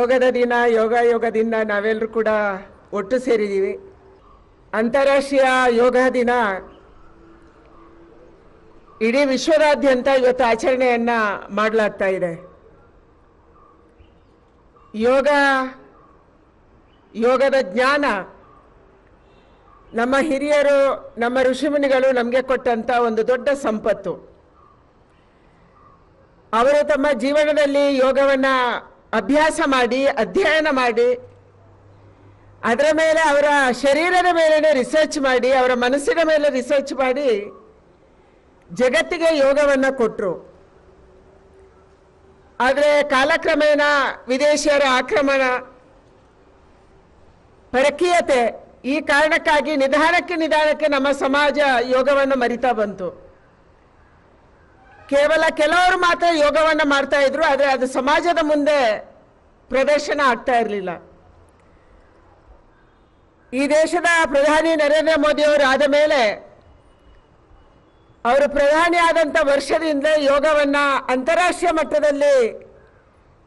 ಯೋಗದ ದಿನ, ಯೋಗದಿಂದ ನಾವೆಲ್ಲರೂ ಕೂಡ ಒಟ್ಟು ಸೇರಿದ್ದೀವಿ. ಅಂತಾರಾಷ್ಟ್ರೀಯ ಯೋಗ ದಿನ ಇಡೀ ವಿಶ್ವದಾದ್ಯಂತ ಇವತ್ತು ಆಚರಣೆಯನ್ನು ಮಾಡಲಾಗ್ತಾ ಇದೆ. ಯೋಗದ ಜ್ಞಾನ ನಮ್ಮ ಹಿರಿಯರು, ನಮ್ಮ ಋಷಿಮುನಿಗಳು ನಮಗೆ ಕೊಟ್ಟಂಥ ಒಂದು ದೊಡ್ಡ ಸಂಪತ್ತು. ಅವರು ತಮ್ಮ ಜೀವನದಲ್ಲಿ ಯೋಗವನ್ನು ಅಭ್ಯಾಸ ಮಾಡಿ, ಅಧ್ಯಯನ ಮಾಡಿ, ಅದರ ಮೇಲೆ ಅವರ ಶರೀರದ ಮೇಲೆ ರಿಸರ್ಚ್ ಮಾಡಿ, ಅವರ ಮನಸ್ಸಿನ ಮೇಲೆ ರಿಸರ್ಚ್ ಮಾಡಿ ಜಗತ್ತಿಗೆ ಯೋಗವನ್ನು ಕೊಟ್ಟರು. ಆದರೆ ಕಾಲಕ್ರಮೇಣ ವಿದೇಶಿಯರ ಆಕ್ರಮಣ, ಪರಕೀಯತೆ, ಈ ಕಾರಣಕ್ಕಾಗಿ ನಿಧಾನಕ್ಕೆ ನಮ್ಮ ಸಮಾಜ ಯೋಗವನ್ನು ಮರಿತಾ ಬಂತು. ಕೇವಲ ಕೆಲವರು ಮಾತ್ರ ಯೋಗವನ್ನು ಮಾಡ್ತಾ ಇದ್ರು, ಆದರೆ ಅದು ಸಮಾಜದ ಮುಂದೆ ಪ್ರದರ್ಶನ ಆಗ್ತಾ ಇರಲಿಲ್ಲ. ಈ ದೇಶದ ಪ್ರಧಾನಿ ನರೇಂದ್ರ ಮೋದಿ ಅವರು ಆದ ಮೇಲೆ, ಅವರು ಪ್ರಧಾನಿ ಆದಂಥ ವರ್ಷದಿಂದ ಯೋಗವನ್ನು ಅಂತಾರಾಷ್ಟ್ರೀಯ ಮಟ್ಟದಲ್ಲಿ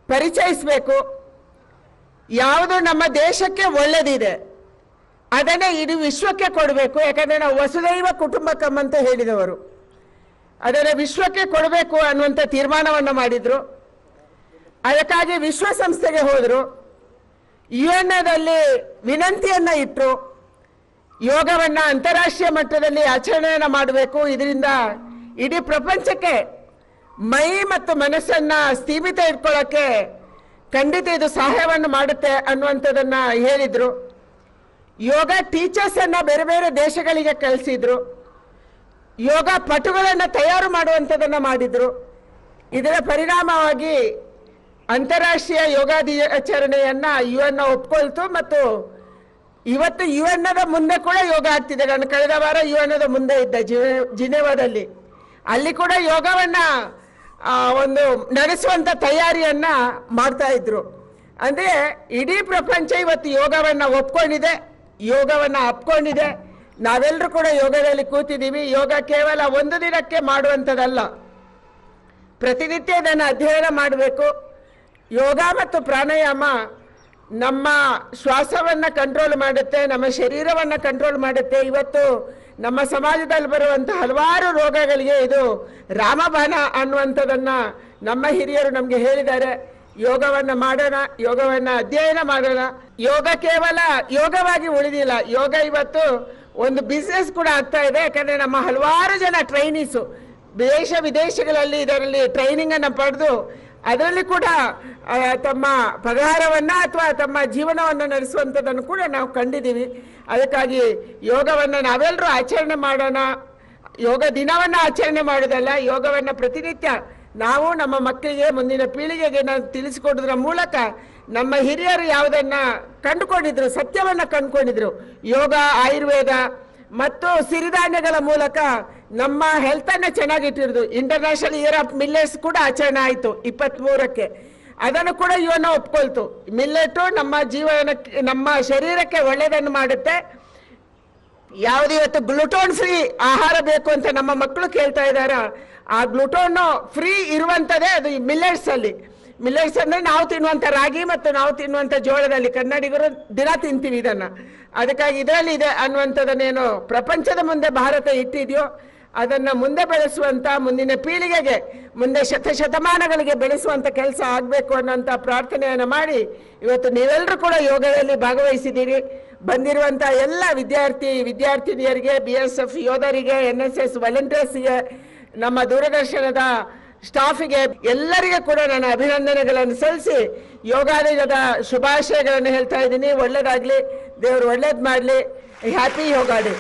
ಪರಿಚಯಿಸಬೇಕು. ಯಾವುದು ನಮ್ಮ ದೇಶಕ್ಕೆ ಒಳ್ಳೆಯದಿದೆ ಅದನ್ನೇ ಇಡೀ ವಿಶ್ವಕ್ಕೆ ಕೊಡಬೇಕು. ಯಾಕಂದರೆ ನಾವು ವಸುದೈವ ಕುಟುಂಬಕಂ ಅಂತ ಹೇಳಿದವರು, ಅದನ್ನು ವಿಶ್ವಕ್ಕೆ ಕೊಡಬೇಕು ಅನ್ನುವಂಥ ತೀರ್ಮಾನವನ್ನು ಮಾಡಿದರು. ಅದಕ್ಕಾಗಿ ವಿಶ್ವಸಂಸ್ಥೆಗೆ ಹೋದರು, UN ವಿನಂತಿಯನ್ನು ಇಟ್ಟರು. ಯೋಗವನ್ನು ಅಂತಾರಾಷ್ಟ್ರೀಯ ಮಟ್ಟದಲ್ಲಿ ಆಚರಣೆಯನ್ನು ಮಾಡಬೇಕು, ಇದರಿಂದ ಇಡೀ ಪ್ರಪಂಚಕ್ಕೆ ಮೈ ಮತ್ತು ಮನಸ್ಸನ್ನು ಸ್ಥೀಮಿತ ಇಟ್ಕೊಳ್ಳೋಕ್ಕೆ ಖಂಡಿತ ಇದು ಸಹಾಯವನ್ನು ಮಾಡುತ್ತೆ ಅನ್ನುವಂಥದ್ದನ್ನು ಹೇಳಿದರು. ಯೋಗ ಟೀಚರ್ಸನ್ನು ಬೇರೆ ಬೇರೆ ದೇಶಗಳಿಗೆ ಕಳಿಸಿದ್ರು. ಯೋಗ ಪಟುಗಳನ್ನು ತಯಾರು ಮಾಡುವಂಥದ್ದನ್ನು ಮಾಡಿದರು. ಇದರ ಪರಿಣಾಮವಾಗಿ ಅಂತಾರಾಷ್ಟ್ರೀಯ ಯೋಗ ದಿನಾಚರಣೆಯನ್ನು UN ಒಪ್ಕೊಳ್ತು. ಮತ್ತು ಇವತ್ತು UN ಮುಂದೆ ಕೂಡ ಯೋಗ ಆಗ್ತಿದೆ. ನಾನು ಕಳೆದ ವಾರ UN ಮುಂದೆ ಇದ್ದೆ ಜಿನೆವಾದಲ್ಲಿ. ಅಲ್ಲಿ ಕೂಡ ಯೋಗವನ್ನು ಒಂದು ನಡೆಸುವಂಥ ತಯಾರಿಯನ್ನು ಮಾಡ್ತಾ ಇದ್ರು. ಅಂದರೆ ಇಡೀ ಪ್ರಪಂಚ ಇವತ್ತು ಯೋಗವನ್ನು ಒಪ್ಕೊಂಡಿದೆ, ಯೋಗವನ್ನು ಅಪ್ಕೊಂಡಿದೆ. ನಾವೆಲ್ಲರೂ ಕೂಡ ಯೋಗದಲ್ಲಿ ಕೂತಿದ್ದೀವಿ. ಯೋಗ ಕೇವಲ ಒಂದು ದಿನಕ್ಕೆ ಮಾಡುವಂಥದ್ದಲ್ಲ, ಪ್ರತಿನಿತ್ಯ ಇದನ್ನು ಅಧ್ಯಯನ ಮಾಡಬೇಕು. ಯೋಗ ಮತ್ತು ಪ್ರಾಣಾಯಾಮ ನಮ್ಮ ಶ್ವಾಸವನ್ನು ಕಂಟ್ರೋಲ್ ಮಾಡುತ್ತೆ, ನಮ್ಮ ಶರೀರವನ್ನು ಕಂಟ್ರೋಲ್ ಮಾಡುತ್ತೆ. ಇವತ್ತು ನಮ್ಮ ಸಮಾಜದಲ್ಲಿ ಬರುವಂಥ ಹಲವಾರು ರೋಗಗಳಿಗೆ ಇದು ರಾಮಬಾಣ ಅನ್ನುವಂಥದ್ದನ್ನು ನಮ್ಮ ಹಿರಿಯರು ನಮಗೆ ಹೇಳಿದ್ದಾರೆ. ಯೋಗವನ್ನು ಮಾಡೋಣ, ಯೋಗವನ್ನು ಅಧ್ಯಯನ ಮಾಡೋಣ. ಯೋಗ ಕೇವಲ ಯೋಗವಾಗಿ ಉಳಿದಿಲ್ಲ, ಯೋಗ ಇವತ್ತು ಒಂದು ಬಿಸ್ನೆಸ್ ಕೂಡ ಆಗ್ತಾ ಇದೆ. ಯಾಕಂದರೆ ನಮ್ಮ ಹಲವಾರು ಜನ ಟ್ರೈನೀಸು ದೇಶ ವಿದೇಶಗಳಲ್ಲಿ ಇದರಲ್ಲಿ ಟ್ರೈನಿಂಗನ್ನು ಪಡೆದು ಅದರಲ್ಲಿ ಕೂಡ ತಮ್ಮ ಪಗಾರವನ್ನು ಅಥವಾ ತಮ್ಮ ಜೀವನವನ್ನು ನಡೆಸುವಂಥದ್ದನ್ನು ಕೂಡ ನಾವು ಕಂಡಿದ್ದೀವಿ. ಅದಕ್ಕಾಗಿ ಯೋಗವನ್ನು ನಾವೆಲ್ಲರೂ ಆಚರಣೆ ಮಾಡೋಣ. ಯೋಗ ದಿನವನ್ನು ಆಚರಣೆ ಮಾಡೋದಲ್ಲ, ಯೋಗವನ್ನು ಪ್ರತಿನಿತ್ಯ ನಾವು ನಮ್ಮ ಮಕ್ಕಳಿಗೆ, ಮುಂದಿನ ಪೀಳಿಗೆಗೆ ನಾವು ತಿಳಿಸಿಕೊಡೋದ್ರ ಮೂಲಕ ನಮ್ಮ ಹಿರಿಯರು ಯಾವುದನ್ನು ಕಂಡುಕೊಂಡಿದ್ರು, ಸತ್ಯವನ್ನು ಕಂಡುಕೊಂಡಿದ್ರು, ಯೋಗ, ಆಯುರ್ವೇದ ಮತ್ತು ಸಿರಿಧಾನ್ಯಗಳ ಮೂಲಕ ನಮ್ಮ ಹೆಲ್ತನ್ನು ಚೆನ್ನಾಗಿಟ್ಟಿರೋದು. ಇಂಟರ್ನ್ಯಾಷನಲ್ ಇಯರ್ ಆಫ್ ಮಿಲ್ಲೆಟ್ಸ್ ಕೂಡ ಆಚರಣೆ ಆಯಿತು 23ಕ್ಕೆ. ಅದನ್ನು ಕೂಡ UN ಒಪ್ಕೊಳ್ತು. ಮಿಲ್ಲೆಟು ನಮ್ಮ ಜೀವನಕ್ಕೆ, ನಮ್ಮ ಶರೀರಕ್ಕೆ ಒಳ್ಳೆಯದನ್ನು ಮಾಡುತ್ತೆ. ಯಾವುದು ಇವತ್ತು ಗ್ಲುಟೋನ್ ಫ್ರೀ ಆಹಾರ ಬೇಕು ಅಂತ ನಮ್ಮ ಮಕ್ಕಳು ಕೇಳ್ತಾ ಇದ್ದಾರೆ, ಆ ಗ್ಲುಟೋನು ಫ್ರೀ ಇರುವಂಥದ್ದೇ ಅದು ಮಿಲ್ಲೆಟ್ಸಲ್ಲಿ. ಮಿಲ್ಲೆಟ್ಸ್ ಅಂದರೆ ನಾವು ತಿನ್ನುವಂಥ ರಾಗಿ ಮತ್ತು ನಾವು ತಿನ್ನುವಂಥ ಜೋಳದಲ್ಲಿ. ಕನ್ನಡಿಗರು ದಿನ ತಿಂತೀವಿ ಇದನ್ನು. ಅದಕ್ಕಾಗಿ ಇದರಲ್ಲಿ ಇದೆ ಅನ್ನುವಂಥದ್ದನ್ನೇನು ಪ್ರಪಂಚದ ಮುಂದೆ ಭಾರತ ಇಟ್ಟಿದೆಯೋ ಅದನ್ನು ಮುಂದೆ ಬೆಳೆಸುವಂಥ, ಮುಂದಿನ ಪೀಳಿಗೆಗೆ, ಮುಂದೆ ಶತಮಾನಗಳಿಗೆ ಬೆಳೆಸುವಂಥ ಕೆಲಸ ಆಗಬೇಕು ಅನ್ನೋಂಥ ಪ್ರಾರ್ಥನೆಯನ್ನು ಮಾಡಿ ಇವತ್ತು ನೀವೆಲ್ಲರೂ ಕೂಡ ಯೋಗದಲ್ಲಿ ಭಾಗವಹಿಸಿದ್ದೀರಿ. ಬಂದಿರುವಂಥ ಎಲ್ಲ ವಿದ್ಯಾರ್ಥಿನಿಯರಿಗೆ, BSF ಯೋಧರಿಗೆ, NSS ವಾಲಂಟಿಯರ್ಸ್ಗೆ, ನಮ್ಮ ದೂರದರ್ಶನದ ಸ್ಟಾಫಿಗೆ, ಎಲ್ಲರಿಗೂ ಕೂಡ ನಾನು ಅಭಿನಂದನೆಗಳನ್ನು ಸಲ್ಲಿಸಿ ಯೋಗ ದಿನದ ಶುಭಾಶಯಗಳನ್ನು ಹೇಳ್ತಾ ಇದ್ದೀನಿ. ಒಳ್ಳೆಯದಾಗಲಿ, ದೇವರು ಒಳ್ಳೇದು ಮಾಡಲಿ. ಹ್ಯಾಪಿ ಯೋಗ ಡೇ.